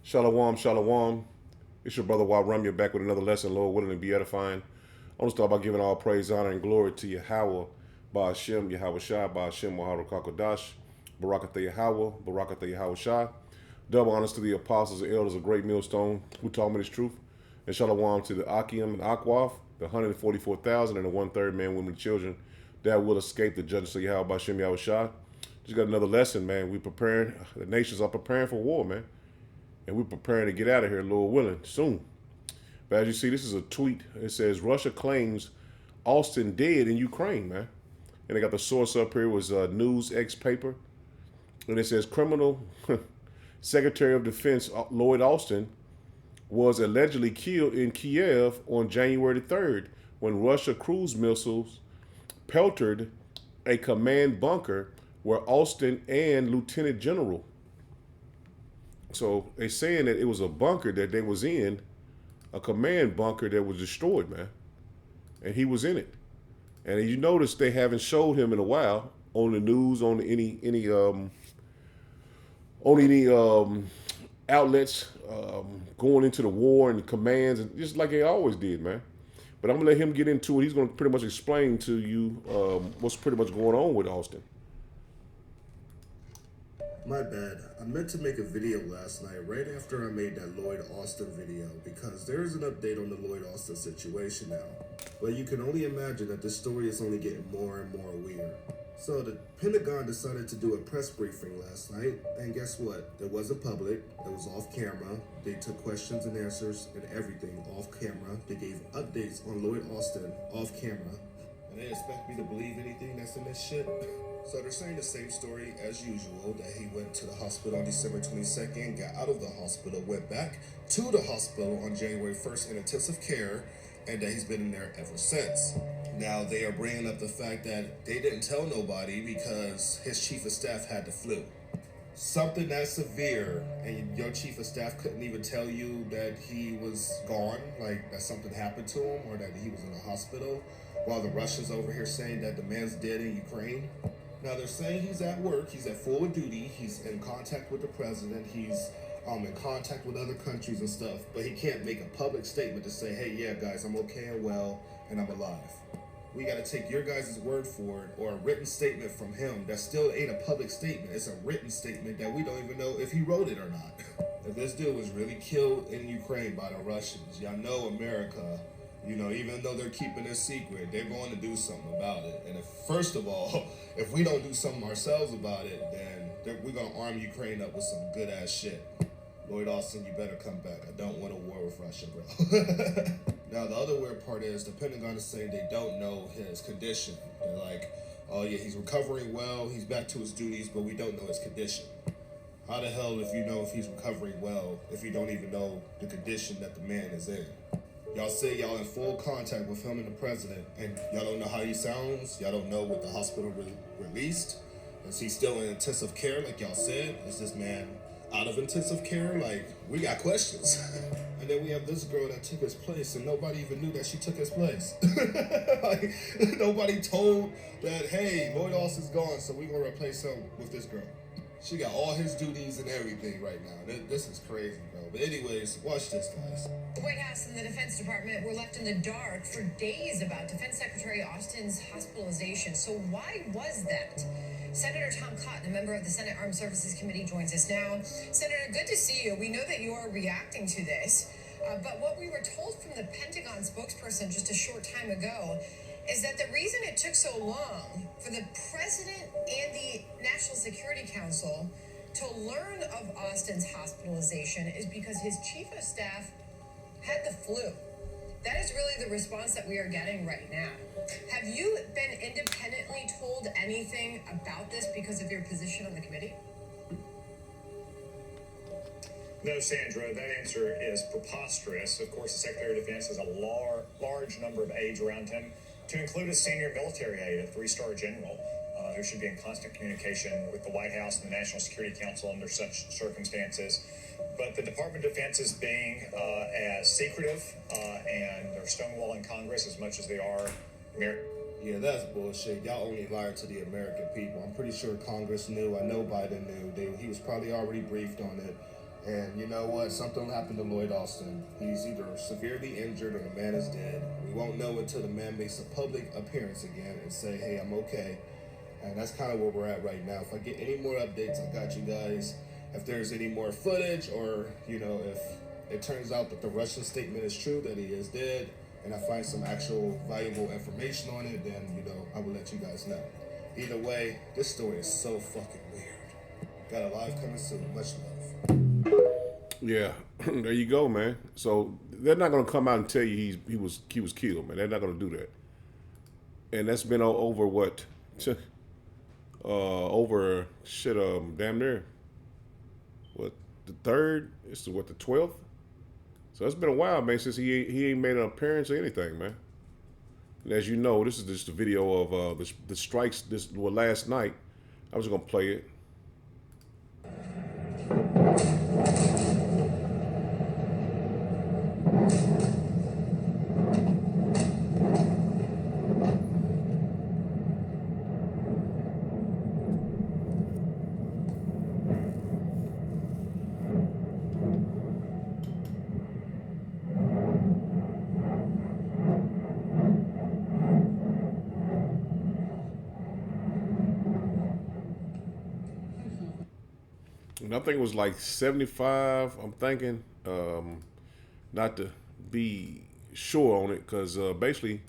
Shalom, shalom. It's your brother Ramya back with another lesson, Lord willing to be edifying. I want to start by giving all praise, honor, and glory to Yahweh, Ba'ashem, Yahweh Shai, Ba'ashem, Wahara Kakodash, Barakatha Yahweh, Barakatha Yahweh Shai. Double honors to the apostles and elders of Great Millstone who taught me this truth. And shalom to the Akim and Akwaf, the 144,000 and the one-third man, women, and children that will escape the judgment of Yahweh, Ba'ashem, Yahweh Shai. Just got another lesson, man. We preparing, the nations are preparing for war, man. And we're preparing to get out of here, Lord willing, soon. But as you see, this is a tweet. It says Russia claims Austin dead in Ukraine, man. And they got the source up here was News X paper, and it says criminal Secretary of Defense Lloyd Austin was allegedly killed in Kiev on January the 3rd when Russia cruise missiles pelted a command bunker where Austin and Lieutenant General. So they saying that it was a bunker that they was in, a command bunker that was destroyed, man, and he was in it. And you notice they haven't showed him in a while on the news, on any outlets going into the war and the commands, and just like they always did, man. But I'm gonna let him get into it. He's gonna pretty much explain to you what's pretty much going on with Austin. My bad. I meant to make a video last night right after I made that Lloyd Austin video because there is an update on the Lloyd Austin situation now. But you can only imagine that this story is only getting more and more weird. So the Pentagon decided to do a press briefing last night, and guess what? It wasn't public, it was off camera. They took questions and answers and everything off camera. They gave updates on Lloyd Austin off camera. And they expect me to believe anything that's in this shit? So they're saying the same story as usual, that he went to the hospital on December 22nd, got out of the hospital, went back to the hospital on January 1st in intensive care, and that he's been in there ever since. Now they are bringing up the fact that they didn't tell nobody because his chief of staff had the flu. Something that severe, and your chief of staff couldn't even tell you that he was gone, like that something happened to him, or that he was in the hospital, while the Russians over here saying that the man's dead in Ukraine. Now they're saying he's at work, he's at full duty, he's in contact with the president, he's in contact with other countries and stuff, but he can't make a public statement to say, hey, yeah, guys, I'm okay and well, and I'm alive. We got to take your guys' word for it, or a written statement from him that still ain't a public statement. It's a written statement that we don't even know if he wrote it or not. If this dude was really killed in Ukraine by the Russians, y'all know America, you know, even though they're keeping it secret, they're going to do something about it. And if, first of all, if we don't do something ourselves about it, then we're going to arm Ukraine up with some good-ass shit. Lloyd Austin, you better come back. I don't want a war with Russia, bro. Now, the other weird part is the Pentagon is saying they don't know his condition. They're like, oh, yeah, he's recovering well, he's back to his duties, but we don't know his condition. How the hell if you know if he's recovering well if you don't even know the condition that the man is in? Y'all say y'all in full contact with him and the president, and y'all don't know how he sounds? Y'all don't know what the hospital released? Is he still in intensive care like y'all said? Is this man out of intensive care? Like, we got questions. And then we have this girl that took his place, and nobody even knew that she took his place. Like, nobody told that, hey, Lloyd Austin's gone, so we're going to replace him with this girl. She got all his duties and everything right now. This is crazy, bro. But anyways, watch this, guys. The White House and the Defense Department were left in the dark for days about Defense Secretary Austin's hospitalization. So why was that? Senator Tom Cotton, a member of the Senate Armed Services Committee, joins us now. Senator, good to see you. We know that you are reacting to this, but what we were told from the Pentagon spokesperson just a short time ago is that the reason it took so long for the president and the National Security Council to learn of Austin's hospitalization is because his chief of staff had the flu. That is really the response that we are getting right now. Have you been independently told anything about this because of your position on the committee? No, Sandra, that answer is preposterous. Of course, the Secretary of Defense has a large number of aides around him, to include a senior military aide, a three-star general, who should be in constant communication with the White House and the National Security Council under such circumstances. But the Department of Defense is being as secretive, and they're stonewalling Congress as much as they are Yeah, that's bullshit. Y'all only lying to the American people. I'm pretty sure Congress knew. I know Biden knew. He was probably already briefed on it. And you know what? Something happened to Lloyd Austin. He's either severely injured or the man is dead. We won't know until the man makes a public appearance again and say, hey, I'm okay. And that's kind of where we're at right now. If I get any more updates, I got you guys. If there's any more footage, or, you know, if it turns out that the Russian statement is true, that he is dead, and I find some actual valuable information on it, then, you know, I will let you guys know. Either way, this story is so fucking weird. Got a live coming soon. Much love. Yeah, there you go, man. So they're not gonna come out and tell you he was killed, man. They're not gonna do that. And that's been over what, over shit, damn near what, the third? It's what, the 12th? So it's been a while, man, since he ain't made an appearance or anything, man. And as you know, this is just a video of the strikes last night. I was gonna play it. And I think it was like 75. I'm thinking, not to be sure on it, because basically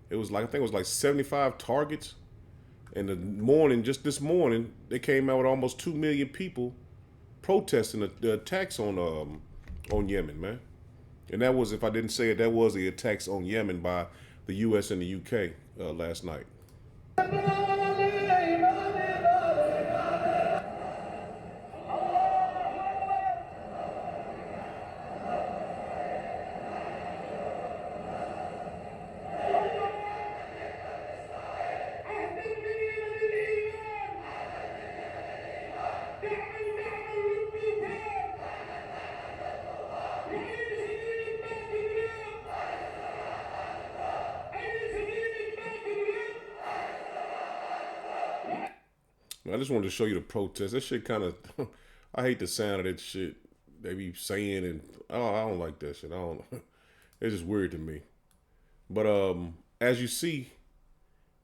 it was like, I think it was like 75 targets. And just this morning, they came out with almost 2 million people protesting the attacks on Yemen, man. And that was, if I didn't say it, that was the attacks on Yemen by the U.S. and the U.K. Last night. I just wanted to show you the protest. That shit kind of, I hate the sound of that shit they be saying, and I don't like that shit. I don't. It's just weird to me. But as you see,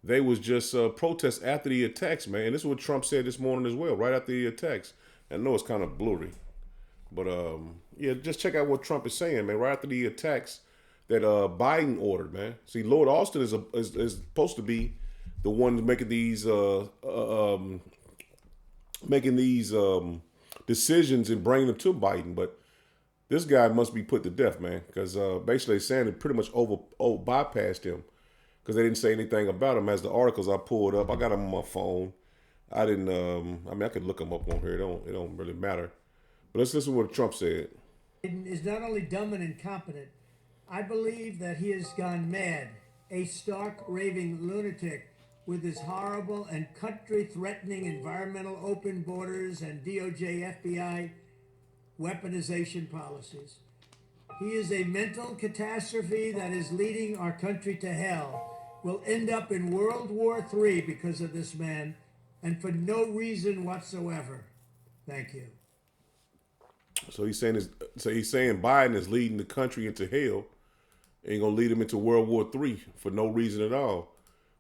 they was just protests after the attacks, man. And this is what Trump said this morning as well, right after the attacks. I know it's kind of blurry, but yeah, just check out what Trump is saying, man. Right after the attacks that Biden ordered, man. See, Lord Austin is supposed to be the one making these decisions and bringing them to Biden, but this guy must be put to death, man, because basically they're saying it pretty much bypassed him, because they didn't say anything about him. As the articles I pulled up, I got them on my phone. I didn't. I mean, I could look them up on here. It don't really matter. But let's listen to what Trump said. Biden is not only dumb and incompetent, I believe that he has gone mad, a stark raving lunatic with his horrible and country-threatening environmental open borders and DOJ FBI weaponization policies. He is a mental catastrophe that is leading our country to hell. We'll end up in World War III because of this man, and for no reason whatsoever. Thank you. So he's saying Biden is leading the country into hell, and gonna lead him into World War III for no reason at all.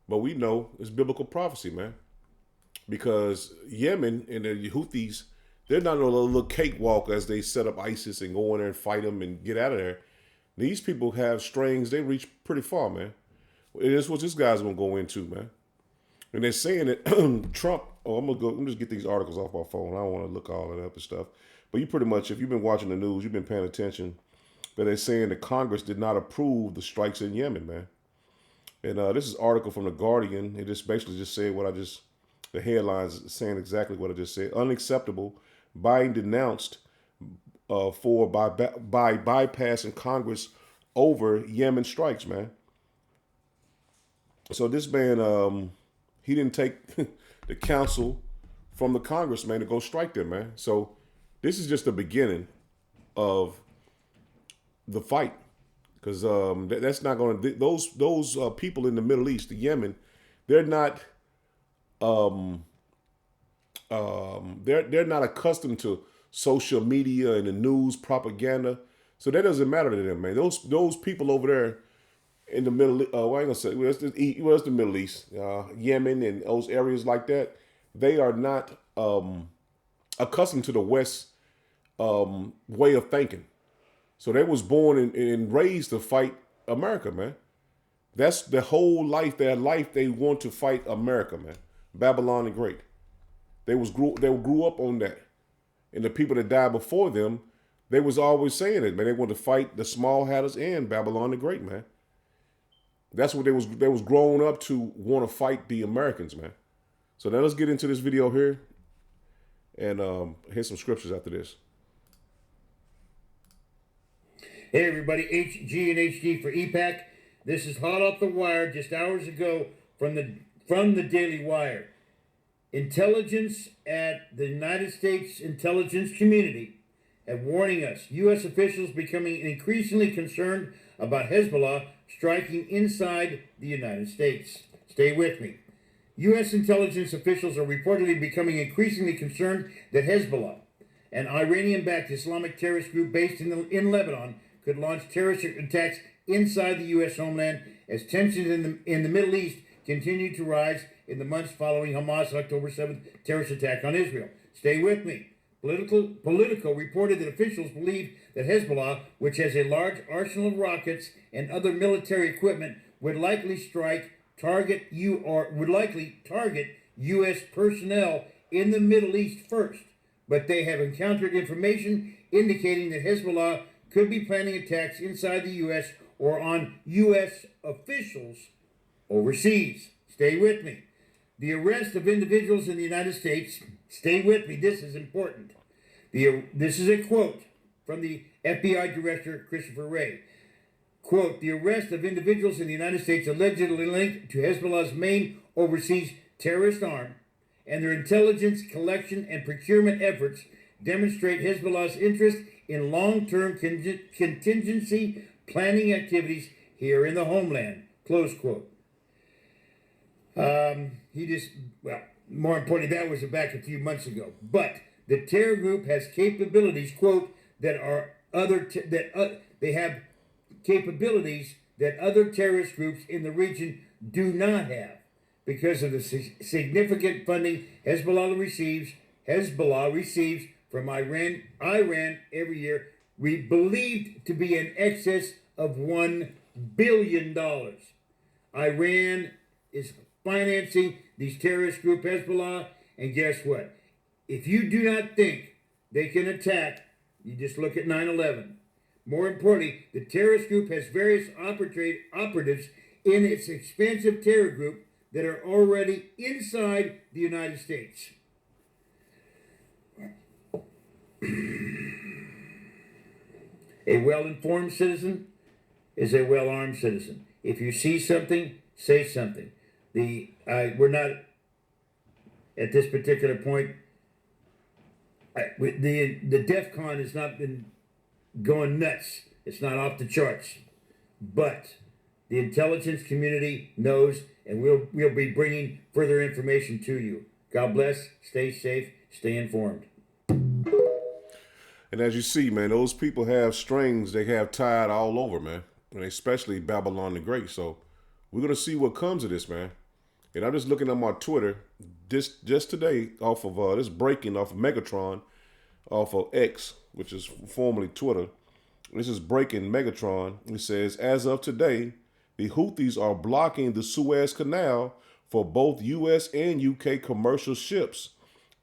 But we know it's biblical prophecy, man, because Yemen and the Houthis, they're not on a little cakewalk as they set up ISIS and go in there and fight them and get out of there. These people have strings; they reach pretty far, man. And that's what this guy's gonna go into, man. And they're saying that Trump. Oh, I'm just get these articles off my phone. I don't want to look all that up and stuff. But you pretty much, if you've been watching the news, you've been paying attention. That they're saying that Congress did not approve the strikes in Yemen, man. And this is an article from The Guardian. It just basically just said the headlines saying exactly what I just said. Unacceptable. Biden denounced by bypassing Congress over Yemen strikes, man. So this man, he didn't take the counsel from the congressman to go strike them, man. So this is just the beginning of the fight. Because that's not going to, those people in the Middle East, the Yemen, they're not they're not accustomed to social media and the news propaganda. So that doesn't matter to them, man. Those people over there in the Middle, well, I ain't gonna say, it's the Middle East, Yemen and those areas like that. They are not accustomed to the West way of thinking. So they was born and raised to fight America, man. That's the whole life. Their life, they want to fight America, man. Babylon the Great. They grew up on that, and the people that died before them, they was always saying it, man. They wanted to fight the Small Hatters and Babylon the Great, man. That's what they was growing up to want to fight the Americans, man. So now let's get into this video here, and hit some scriptures after this. Hey everybody, HG and HD for EPAC. This is hot off the wire just hours ago from the Daily Wire. Intelligence at the United States intelligence community are warning us. U.S. officials becoming increasingly concerned about Hezbollah striking inside the United States. Stay with me. U.S. intelligence officials are reportedly becoming increasingly concerned that Hezbollah, an Iranian-backed Islamic terrorist group based in Lebanon, could launch terrorist attacks inside the U.S. homeland as tensions in the Middle East continue to rise in the months following Hamas' October 7th terrorist attack on Israel. Stay with me. Politico reported that officials believe that Hezbollah, which has a large arsenal of rockets and other military equipment, would likely target U.S. personnel in the Middle East first. But they have encountered information indicating that Hezbollah could be planning attacks inside the U.S. or on U.S. officials overseas. Stay with me. The arrest of individuals in the United States, stay with me, this is important. This is a quote from the FBI Director, Christopher Wray. Quote, the arrest of individuals in the United States allegedly linked to Hezbollah's main overseas terrorist arm and their intelligence collection and procurement efforts demonstrate Hezbollah's interest in long-term contingency planning activities here in the homeland. Close quote. More importantly, that was back a few months ago. But the terror group has capabilities, quote, they have capabilities that other terrorist groups in the region do not have because of the significant funding Hezbollah receives from Iran every year, we believed to be in excess of $1 billion. Iran is financing these terrorist group Hezbollah, and guess what? If you do not think they can attack, you just look at 9/11. More importantly, the terrorist group has various operatives in its expansive terror group that are already inside the United States. A well-informed citizen is a well-armed citizen. If you see something, say something. We're not at this particular point. The DEFCON has not been going nuts. It's not off the charts, but the intelligence community knows, and we'll be bringing further information to you. God bless. Stay safe. Stay informed. And as you see, man, those people have strings they have tied all over, man, and especially Babylon the Great. So we're going to see what comes of this, man. And I'm just looking at my Twitter just today off of this breaking off of Megatron, off of X, which is formerly Twitter. This is breaking Megatron. It says, as of today, the Houthis are blocking the Suez Canal for both U.S. and U.K. commercial ships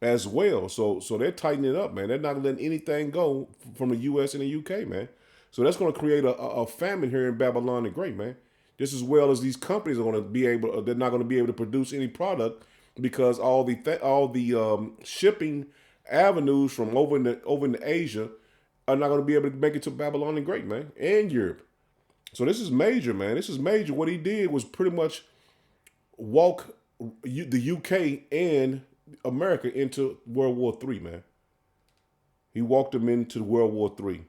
as well. So they're tightening it up, man. They're not letting anything go from the U.S. and the U.K., man. So that's going to create a famine here in Babylon the Great, man. Just as well as these companies are going to be able, they're not going to be able to produce any product because all the shipping avenues from over in Asia are not going to be able to make it to Babylon the Great, man, and Europe. So this is major, man. This is major. What he did was pretty much walk the UK and America into World War III, man. He walked them into World War III.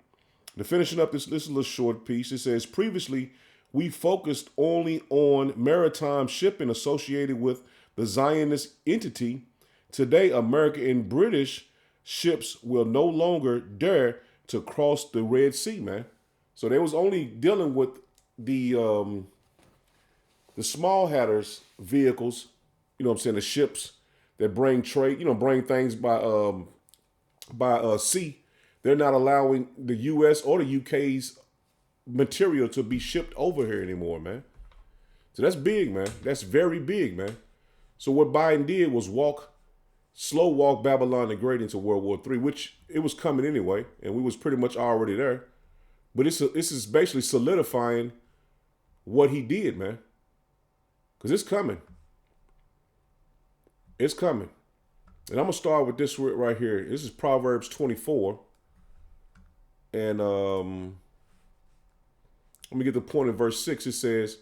To finishing up this little short piece, it says, previously, we focused only on maritime shipping associated with the Zionist entity. Today, American and British ships will no longer dare to cross the Red Sea, man. So they was only dealing with the small hatters vehicles, you know what I'm saying, the ships that bring trade, bring things by sea. They're not allowing the U.S. or the U.K.'s material to be shipped over here anymore, man. So that's big, man. That's very big, man. So what Biden did was slow walk Babylon the Great into World War III, which it was coming anyway, and we was pretty much already there. But this is basically solidifying what he did, man. Because it's coming. It's coming. And I'm going to start with this right here. This is Proverbs 24. And let me get the point in verse 6. It says,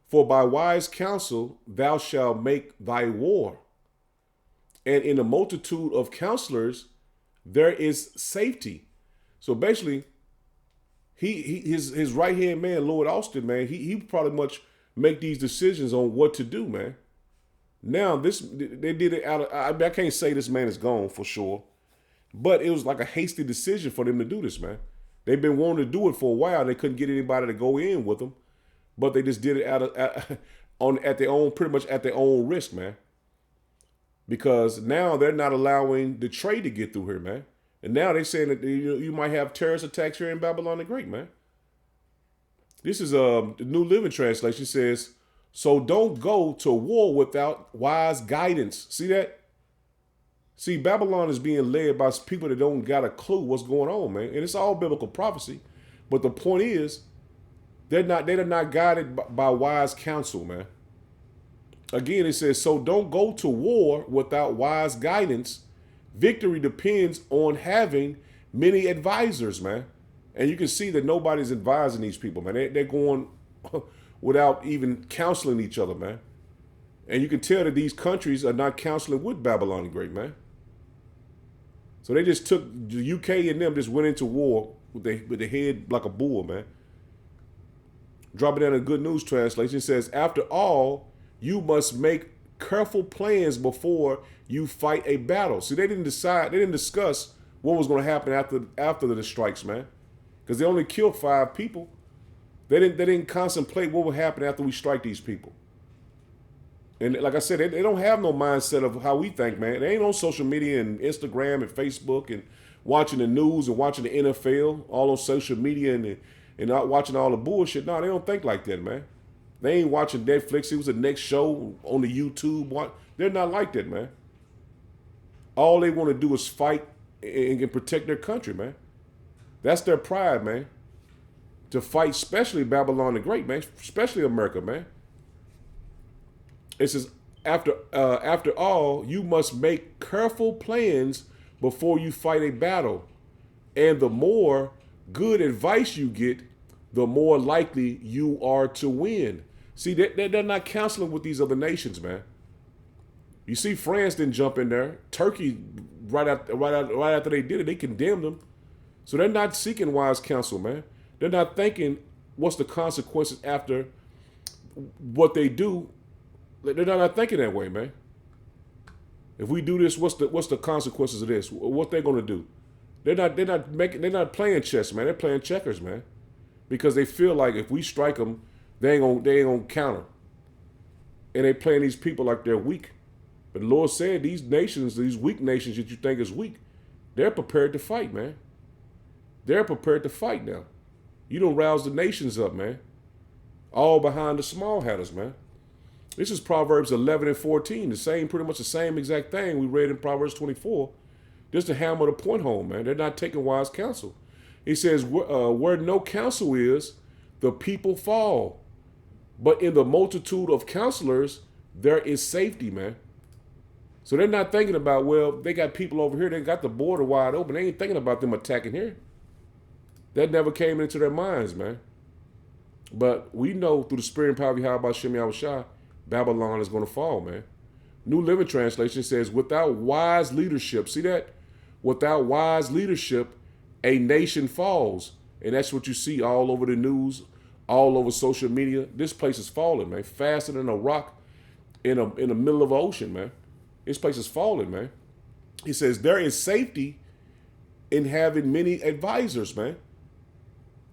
"For by wise counsel thou shalt make thy war, and in the multitude of counselors there is safety." So basically, his right hand man, Lord Austin, man, he probably much make these decisions on what to do, man. Now they did it out of, I can't say this man is gone for sure, but it was like a hasty decision for them to do this, man. They've been wanting to do it for a while. They couldn't get anybody to go in with them, but they just did it at their own, pretty much at their own risk, man. Because now they're not allowing the trade to get through here, man. And now they're saying that you might have terrorist attacks here in Babylon the Great, man. This is the New Living Translation says, "So don't go to war without wise guidance." See that? See, Babylon is being led by people that don't got a clue what's going on, man. And it's all biblical prophecy. But the point is, they're not guided by wise counsel, man. Again, it says, "So don't go to war without wise guidance. Victory depends on having many advisors," man. And you can see that nobody's advising these people, man. They're going without even counseling each other, man. And you can tell that these countries are not counseling with Babylon the Great, man. So they just took, the UK and them just went into war with their head like a bull, man. Dropping down a Good News Translation, it says, "After all, you must make careful plans before you fight a battle." See, they didn't discuss what was going to happen after the strikes, man. Because they only killed 5 people. They didn't contemplate what would happen after we strike these people. And like I said, they don't have no mindset of how we think, man. They ain't on social media and Instagram and Facebook and watching the news and watching the NFL, all on social media and not watching all the bullshit. No, they don't think like that, man. They ain't watching Netflix. It was the next show on the YouTube. They're not like that, man. All they want to do is fight and protect their country, man. That's their pride, man. To fight, especially Babylon the Great, man. Especially America, man. It says, after all, you must make careful plans before you fight a battle. And the more good advice you get, the more likely you are to win. See, they're not counseling with these other nations, man. You see, France didn't jump in there. Turkey, right after they did it, they condemned them. So they're not seeking wise counsel, man. They're not thinking what's the consequences after what they do. They're not thinking that way, man. If we do this, what's the consequences of this? What they're gonna do? They're not playing chess, man. They're playing checkers, man. Because they feel like if we strike them, they ain't gonna counter. And they playing these people like they're weak. But the Lord said these nations, these weak nations that you think is weak, they're prepared to fight, man. They're prepared to fight now. You don't rouse the nations up, man. All behind the small hatters, man. This is Proverbs 11 and 14, pretty much the same exact thing we read in Proverbs 24. Just to hammer the point home, man. They're not taking wise counsel. He says, where no counsel is, the people fall. But in the multitude of counselors, there is safety, man. So they're not thinking about, well, they got people over here, they got the border wide open. They ain't thinking about them attacking here. That never came into their minds, man. But we know through the spirit and power of Yahweh Shem Yahushua, Babylon is going to fall, man. New Living Translation says, without wise leadership, see that? Without wise leadership, a nation falls. And that's what you see all over the news, all over social media. This place is falling, man. Faster than a rock in the middle of the ocean, man. This place is falling, man. He says, there is safety in having many advisors, man.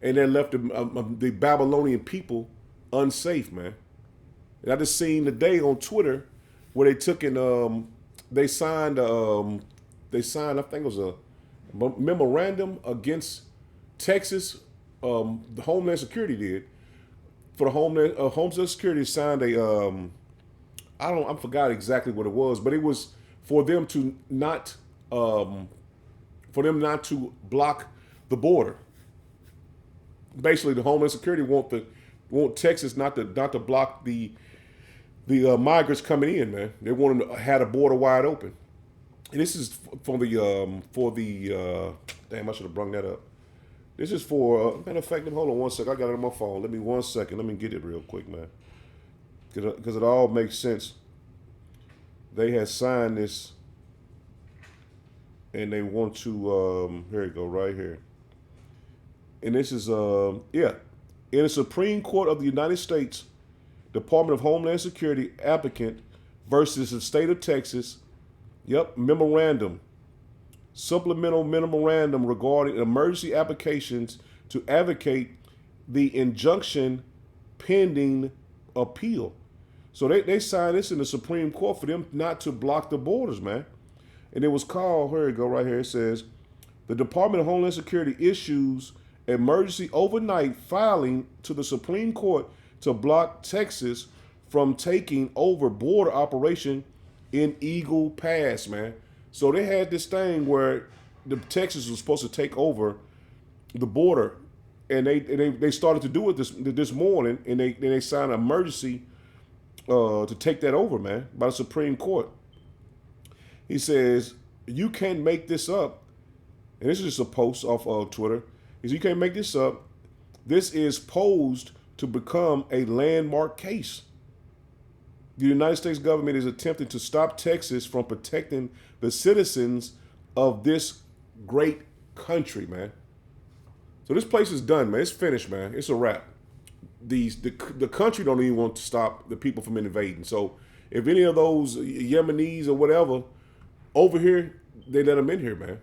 And that left the Babylonian people unsafe, man. And I just seen today on Twitter where they took and they signed I think it was a memorandum against Texas. The Homeland Security did for the Homeland Security signed a I forgot exactly what it was, but it was for them to not block the border. Basically, the Homeland Security want Texas not to block the migrants coming in, man. They want them to have the border wide open. And this is for the damn, I should have brung that up. This is for matter of fact. Hold on one second. I got it on my phone. Let me 1 second. Let me get it real quick, man. Because it all makes sense. They had signed this, and they want to. Here you go, right here. And this is in the Supreme Court of the United States, Department of Homeland Security applicant versus the state of Texas. Yep, memorandum. Supplemental memorandum regarding emergency applications to advocate the injunction pending appeal. So they signed this in the Supreme Court for them not to block the borders, man. And it was called, here you go, right here. It says, the Department of Homeland Security issues emergency overnight filing to the Supreme Court to block Texas from taking over border operation in Eagle Pass, man. So they had this thing where the Texas was supposed to take over the border, and they started to do it this morning, and they signed an emergency to take that over, man, by the Supreme Court. He says you can't make this up, and this is just a post off Twitter. He says you can't make this up. This is posed to become a landmark case. The United States government is attempting to stop Texas from protecting the citizens of this great country, man. So this place is done, man. It's finished, man. It's a wrap. The country don't even want to stop the people from invading. So if any of those Yemenis or whatever over here, they let them in here, man.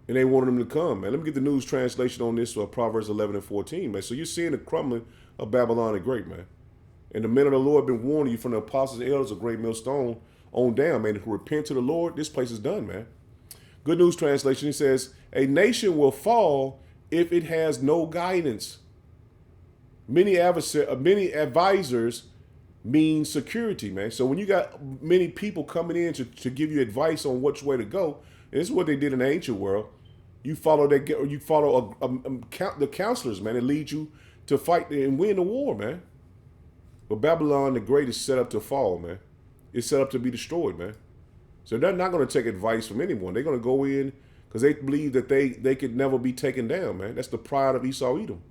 And they wanted them to come, man. Let me get the news translation on this, Proverbs 11 and 14, man. So you're seeing the crumbling of Babylon the Great, man. And the men of the Lord have been warning you from the apostles and elders of great millstone on down, man. Who repent to the Lord, this place is done, man. Good news translation, he says, a nation will fall if it has no guidance. Many advisors mean security, man. So when you got many people coming in to give you advice on which way to go, and this is what they did in the ancient world. You follow the counselors, man. It leads you to fight and win the war, man. But Babylon the Great is set up to fall, man. It's set up to be destroyed, man. So they're not going to take advice from anyone. They're going to go in because they believe that they could never be taken down, man. That's the pride of Esau Edom.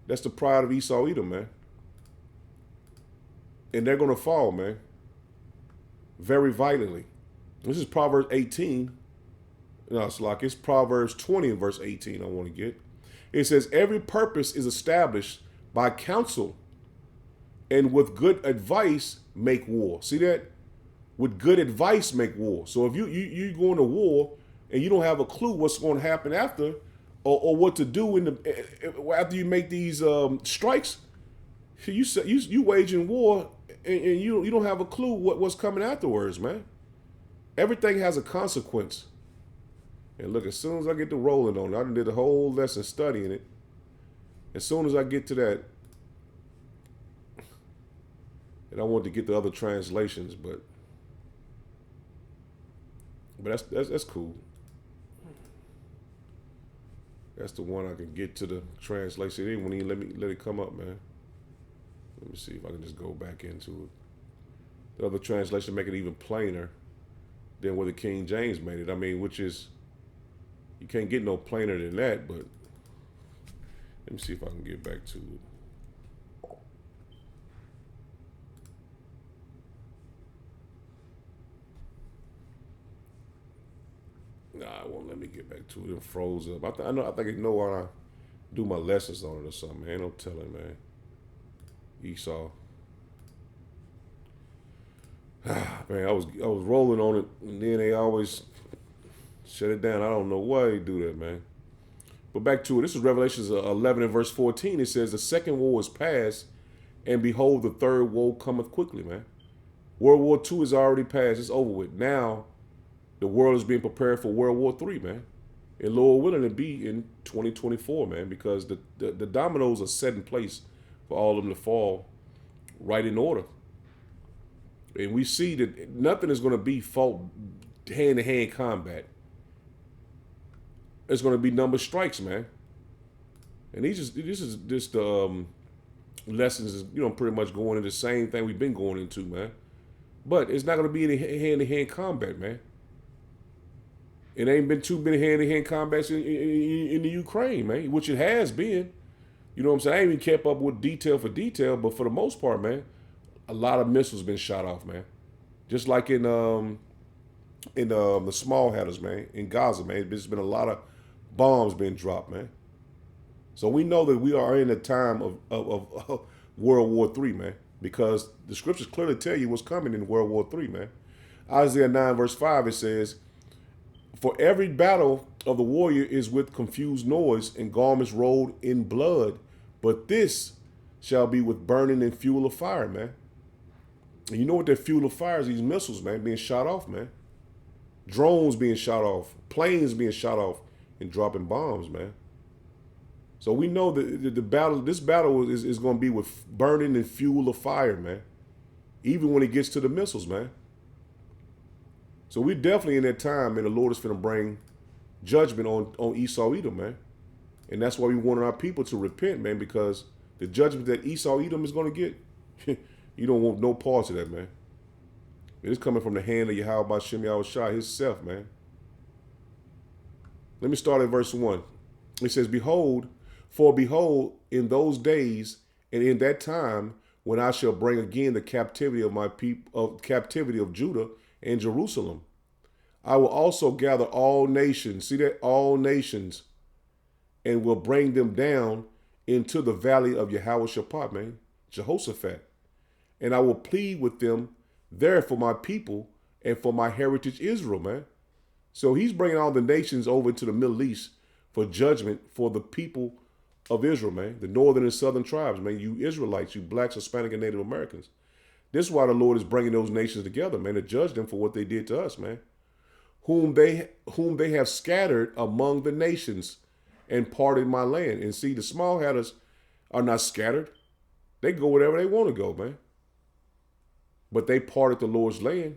That's the pride of Esau Edom, man. And they're going to fall, man. Very violently. This is Proverbs 18. No, it's Proverbs 20 and verse 18 I want to get. It says, every purpose is established by counsel, and with good advice make war. See that? With good advice make war. So if you go into war and you don't have a clue what's going to happen after, or what to do after you make these strikes, you waging war and you don't have a clue what's coming afterwards, man. Everything has a consequence. And look, as soon as I get to rolling on it, I did the whole lesson studying it. As soon as I get to that, and I want to get the other translations, but that's cool. That's the one I can get to the translation. They won't even let it come up, man. Let me see if I can just go back into it. The other translation make it even plainer than where the King James made it. I mean, which is, you can't get no plainer than that, but let me see if I can get back to it. Nah, it won't let me get back to it. It froze up. I think I know why I do my lessons on it or something. Ain't no telling, man. Esau. Man, I was rolling on it, and then they always Shut it down. I don't know why they do that, man. But back to it. This is Revelations 11 and verse 14. It says, the second woe is past, and behold, the third woe cometh quickly, man. World War II is already past. It's over with. Now, the world is being prepared for World War III, man. And Lord willing to be in 2024, man, because the dominoes are set in place for all of them to fall right in order. And we see that nothing is going to be fought hand-to-hand combat. It's going to be number strikes, man. And this is just lessons is, pretty much going into the same thing we've been going into, man. But it's not going to be any hand-to-hand combat, man. It ain't been too many hand-to-hand combats in the Ukraine, man, which it has been. You know what I'm saying? I ain't even kept up with detail for detail, but for the most part, man, a lot of missiles been shot off, man. Just like in the small hatters, man, in Gaza, man. There's been a lot of bombs being dropped, man. So we know that we are in a time of World War III, man, because the scriptures clearly tell you what's coming in World War III, man. Isaiah 9 verse 5, it says, for every battle of the warrior is with confused noise and garments rolled in blood, but this shall be with burning and fuel of fire, man. And you know what that fuel of fire is? These missiles, man, being shot off, man. Drones being shot off, planes being shot off, and dropping bombs, man. So we know that this battle is going to be with burning and fuel of fire, man. Even when it gets to the missiles, man. So we're definitely in that time, and the Lord is going to bring judgment on Esau Edom, man. And that's why we want our people to repent, man, because the judgment that Esau Edom is going to get, you don't want no parts of that, man. It's coming from the hand of Yahweh Bashem Yahushua himself, man. Let me start at verse 1. It says, behold, in those days and in that time, when I shall bring again the captivity of my people, captivity of Judah and Jerusalem, I will also gather all nations, see that, all nations, and will bring them down into the valley of Jehoshaphat, man, Jehoshaphat. And I will plead with them there for my people and for my heritage Israel, man. So he's bringing all the nations over into the Middle East for judgment for the people of Israel, man. The northern and southern tribes, man. You Israelites, you blacks, Hispanic, and Native Americans. This is why the Lord is bringing those nations together, man, to judge them for what they did to us, man. Whom they have scattered among the nations and parted my land. And see, the small hatters are not scattered. They go wherever they want to go, man. But they parted the Lord's land.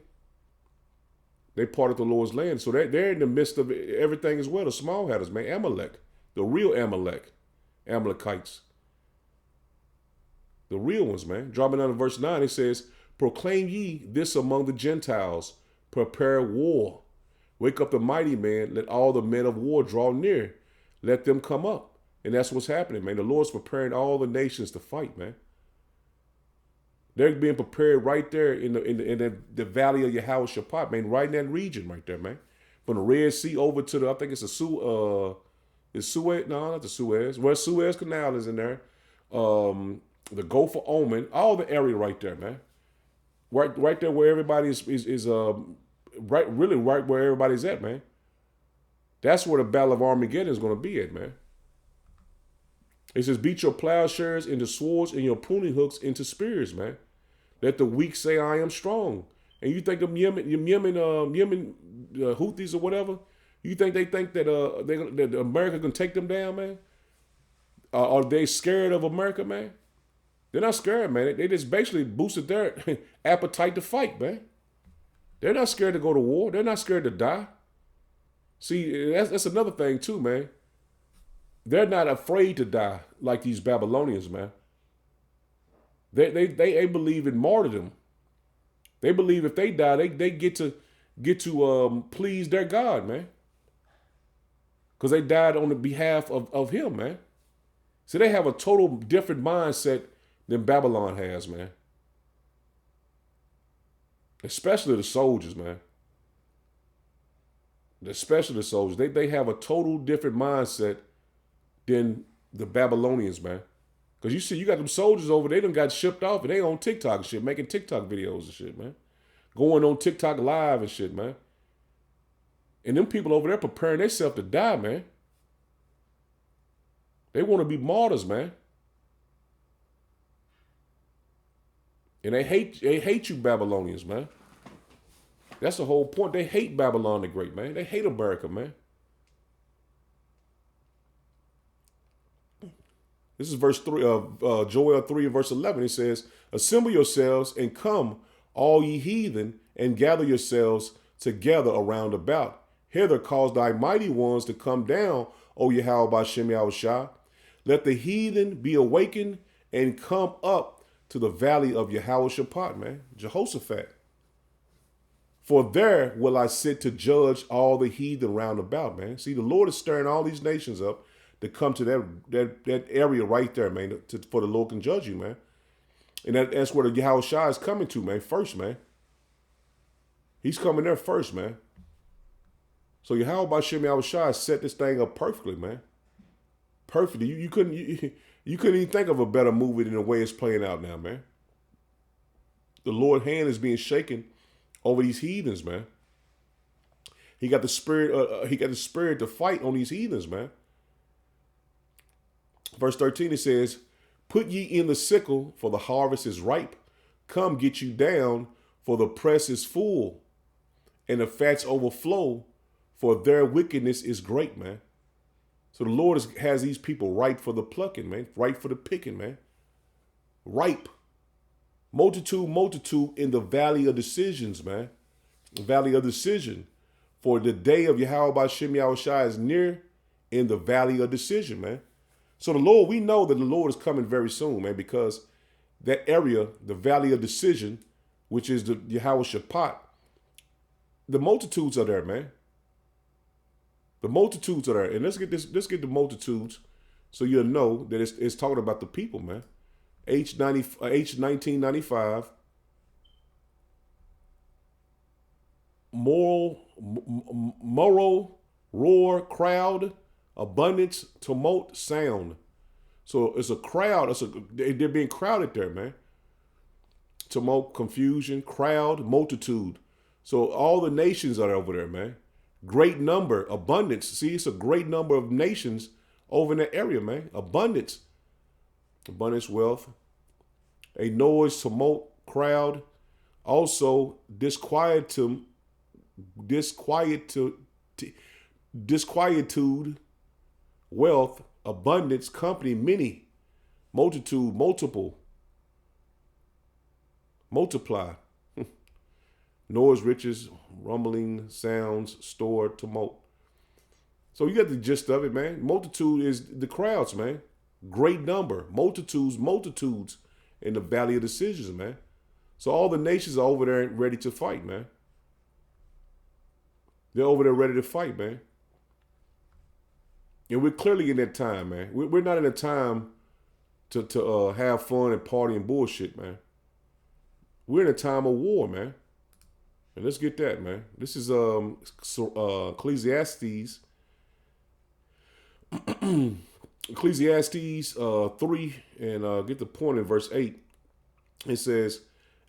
They parted the Lord's land. So they're in the midst of everything as well. The small hatters, man. Amalek. The real Amalek. Amalekites. The real ones, man. Dropping down to verse 9, it says, proclaim ye this among the Gentiles. Prepare war. Wake up the mighty man. Let all the men of war draw near. Let them come up. And that's what's happening, man. The Lord's preparing all the nations to fight, man. They're being prepared right there in the valley of Jehoshaphat, man, right in that region right there, man. From the Red Sea over to the, I think it's the Suez, no, not the Suez. Well, Suez Canal is in there. The Gulf of Oman, all the area right there, man. Right there where everybody is really right where everybody's at, man. That's where the Battle of Armageddon is going to be at, man. It says, beat your plowshares into swords and your pruning hooks into spears, man. Let the weak say, I am strong. And you think them Yemen Houthis or whatever, you think they think that that America can take them down, man? Are they scared of America, man? They're not scared, man. They just basically boosted their appetite to fight, man. They're not scared to go to war. They're not scared to die. See, that's another thing too, man. They're not afraid to die like these Babylonians, man. They believe in martyrdom. They believe if they die, they get to please their God, man. Because they died on the behalf of him, man. So they have a total different mindset than Babylon has, man. Especially the soldiers, man. Especially the soldiers. They have a total different mindset than the Babylonians, man. Because you see, you got them soldiers over, they done got shipped off and they on TikTok and shit, making TikTok videos and shit, man. Going on TikTok live and shit, man. And them people over there preparing themselves to die, man. They want to be martyrs, man. And they hate you Babylonians, man. That's the whole point. They hate Babylon the Great, man. They hate America, man. This is verse 3 of Joel 3 and verse 11. It says, assemble yourselves and come, all ye heathen, and gather yourselves together around about. Hither cause thy mighty ones to come down, O Yahweh Bashem Yahushua. Let the heathen be awakened and come up to the valley of Jehoshaphat, man. Jehoshaphat. For there will I sit to judge all the heathen round about, man. See, the Lord is stirring all these nations up to come to that area right there, man, for the Lord can judge you, man. And that's where the Yahushua is coming to, man, first, man. He's coming there first, man. So Yahweh Bashem Yahushua set this thing up perfectly, man. Perfectly. You couldn't even think of a better movie than the way it's playing out now, man. The Lord's hand is being shaken over these heathens, man. He got the spirit. He got the spirit to fight on these heathens, man. Verse 13 it says, "Put ye in the sickle, for the harvest is ripe. Come get you down, for the press is full, and the fats overflow, for their wickedness is great," man. So the Lord has these people ripe for the plucking, man. Ripe for the picking, man. Ripe. Multitude in the valley of decisions, man. The valley of decision. For the day of Yahweh Bashem Yahushua is near in the valley of decision, man. So the Lord, we know that the Lord is coming very soon, man, because that area, the valley of decision, which is the Jehoshaphat, the multitudes are there, man. The multitudes are there. And let's get the multitudes so you'll know that it's talking about the people, man. H1995. Moral, roar, crowd, abundance, tumult, sound. So it's a crowd. They're being crowded there, man. Tumult, confusion, crowd, multitude. So all the nations are over there, man. Great number, abundance. See, it's a great number of nations over in that area, man. Abundance, wealth. A noise, tumult, crowd. Also, disquietude, wealth, abundance, company, many, multitude, multiple, multiply. Noise, riches, rumbling, sounds, store, tumult. So you got the gist of it, man. Multitude is the crowds, man. Great number, multitudes in the valley of decisions, man. So all the nations are over there ready to fight, man. They're over there ready to fight, man. And we're clearly in that time, man. We're not in a time to have fun and party and bullshit, man. We're in a time of war, man. And let's get that, man. This is Ecclesiastes. Ecclesiastes 3, and get the point in verse 8. It says,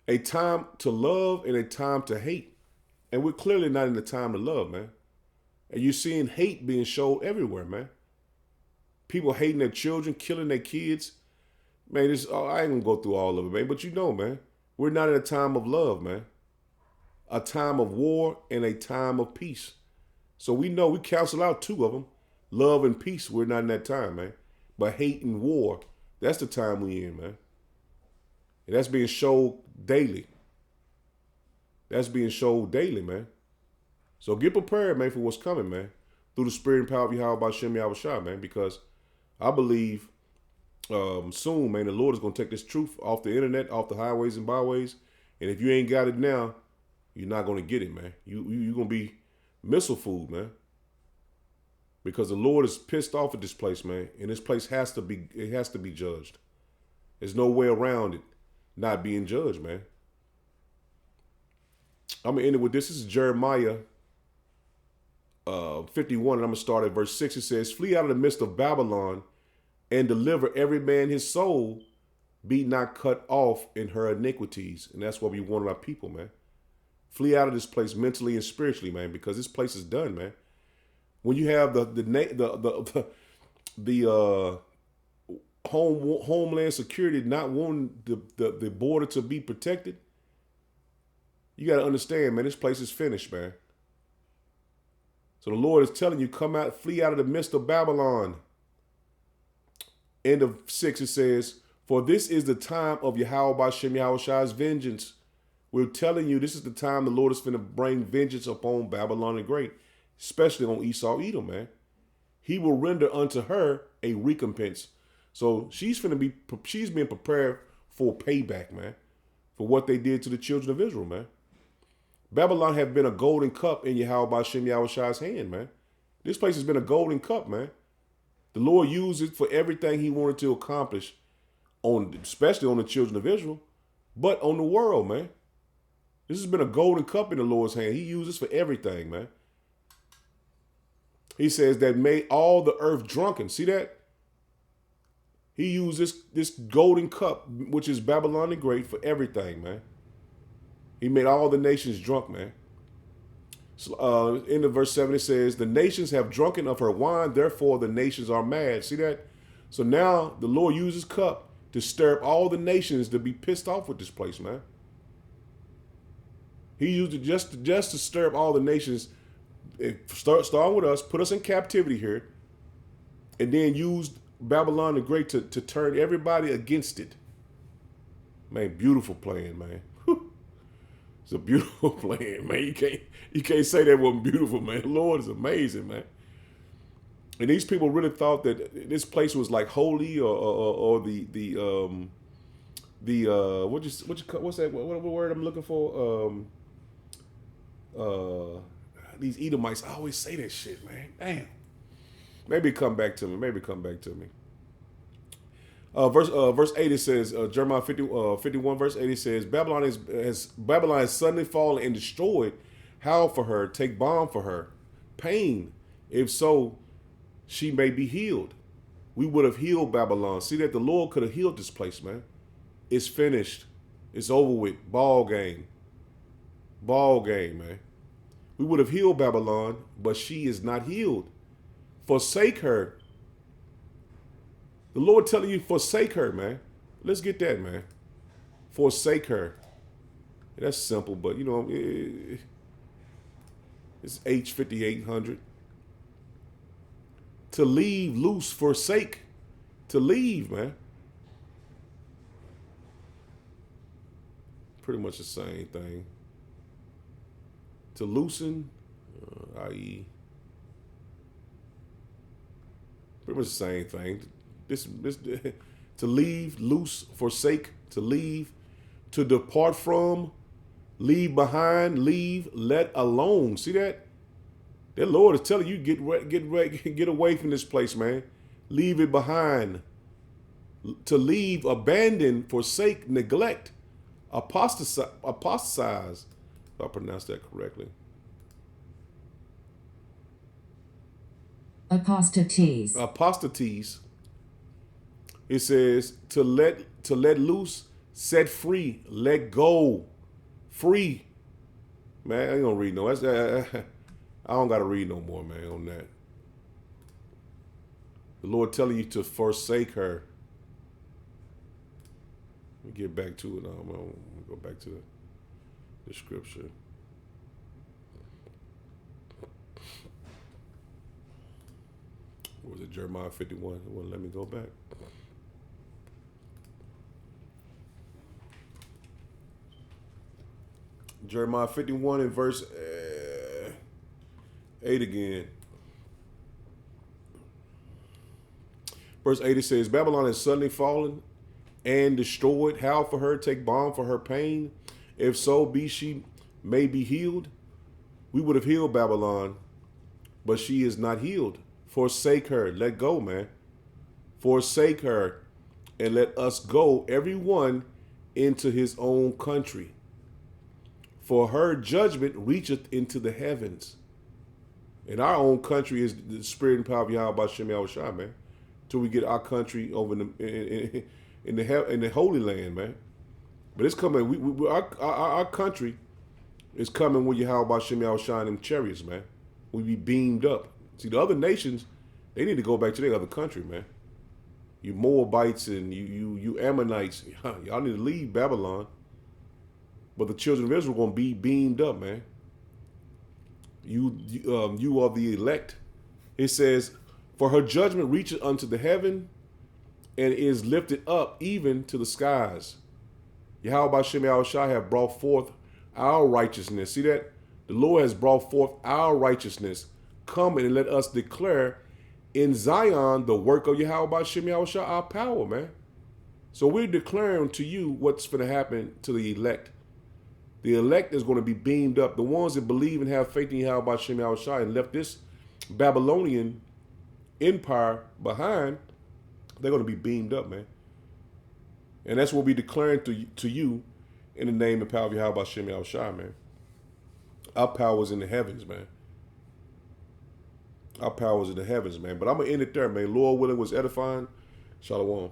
a time to love and a time to hate. And we're clearly not in the time to love, man. And you're seeing hate being shown everywhere, man. People hating their children, killing their kids. Man, I ain't gonna go through all of it, man. But you know, man, we're not in a time of love, man. A time of war and a time of peace. So we know we cancel out two of them. Love and peace, we're not in that time, man. But hate and war, that's the time we in, man. And that's being showed daily. That's being showed daily, man. So get prepared, man, for what's coming, man. Through the spirit and power of Yahweh Bashem Yahushua, man. Because I believe soon, man, the Lord is going to take this truth off the internet, off the highways and byways. And if you ain't got it now, you're not going to get it, man. You're going to be missile food, man. Because the Lord is pissed off at this place, man. And this place has to be judged. There's no way around it not being judged, man. I'm going to end it with this. This is Jeremiah 51, and I'm going to start at verse 6. It says, flee out of the midst of Babylon and deliver every man his soul, be not cut off in her iniquities. And that's what we want our people, man. Flee out of this place mentally and spiritually, man, because this place is done, man. When you have the homeland security not wanting the border to be protected, you got to understand, man, this place is finished, man. So the Lord is telling you, come out, flee out of the midst of Babylon. End of 6, it says, for this is the time of Yahweh Bashem Yahweh's vengeance. We're telling you, this is the time the Lord is going to bring vengeance upon Babylon the Great, especially on Esau Edom, man. He will render unto her a recompense. So she's being prepared for payback, man, for what they did to the children of Israel, man. Babylon have been a golden cup in Yahweh Bashem Yahweh's hand, man. This place has been a golden cup, man. The Lord used it for everything he wanted to accomplish, especially on the children of Israel, but on the world, man. This has been a golden cup in the Lord's hand. He uses for everything, man. He says that made all the earth drunken. See that? He used this golden cup, which is Babylon the Great, for everything, man. He made all the nations drunk, man. So, in the verse 7, it says, the nations have drunken of her wine, therefore the nations are mad. See that? So now the Lord uses cup to stir up all the nations to be pissed off with this place, man. He used it just to stir up all the nations, starting with us, put us in captivity here, and then used Babylon the Great to turn everybody against it. Man, beautiful plan, man. It's a beautiful plan, man. You can't say that wasn't beautiful, man. The Lord is amazing, man. And these people really thought that this place was like holy, or what's that? What word I'm looking for? These Edomites always say that shit, man. Damn. Maybe come back to me. Verse 8, it says, Jeremiah 51, verse 8, it says, Babylon is suddenly fallen and destroyed. Howl for her, take balm for her. Pain, if so, she may be healed. We would have healed Babylon. See that the Lord could have healed this place, man. It's finished. It's over with. Ball game, man. We would have healed Babylon, but she is not healed. Forsake her. The Lord telling you, forsake her, man. Let's get that, man. Forsake her. That's simple, but you know, it's H5800. To leave, loose, forsake. To leave, man. Pretty much the same thing. To loosen, i.e., pretty much the same thing. This to leave, loose, forsake, to leave, to depart from, leave behind, leave, let alone. See that? That Lord is telling you, get away from this place, man. Leave it behind. To leave, abandon, forsake, neglect, apostatize. If I pronounce that correctly. Apostates. It says to let loose, set free, let go, free. Man, I ain't gonna read no. I don't gotta read no more, man, on that. The Lord telling you to forsake her. Let me get back to it. I'm gonna go back to the scripture. What was it? Jeremiah 51. It wouldn't let me go back. Jeremiah 51 and verse 8 again. Verse 8, it says, Babylon is suddenly fallen and destroyed. Howl for her, take balm for her pain. If so be she may be healed. We would have healed Babylon, but she is not healed. Forsake her. Let go, man. Forsake her and let us go, everyone, into his own country. For her judgment reacheth into the heavens. And our own country is the spirit and power of Yahweh Bashem Yahushua, man. Till we get our country over in the Holy Land, man. But it's coming. Our country is coming with Yahweh Bashem Yahushua and them chariots, man. We be beamed up. See, the other nations, they need to go back to their other country, man. You Moabites and you Ammonites, y'all need to leave Babylon. But the children of Israel are going to be beamed up, man. You are the elect. It says, for her judgment reacheth unto the heaven and is lifted up even to the skies. Yahweh Bashem Yahushua have brought forth our righteousness. See that? The Lord has brought forth our righteousness. Come and let us declare in Zion the work of Yahweh Bashem Yahushua, our power, man. So we're declaring to you what's going to happen to the elect. The elect is going to be beamed up. The ones that believe and have faith in Yahweh Bashem Yahushua and left this Babylonian empire behind, they're going to be beamed up, man. And that's what we're declaring to you in the name and power of Yahweh Bashem Yahushua, man. Our power is in the heavens, man. Our power is in the heavens, man. But I'm going to end it there, man. Lord willing was edifying. Shalom.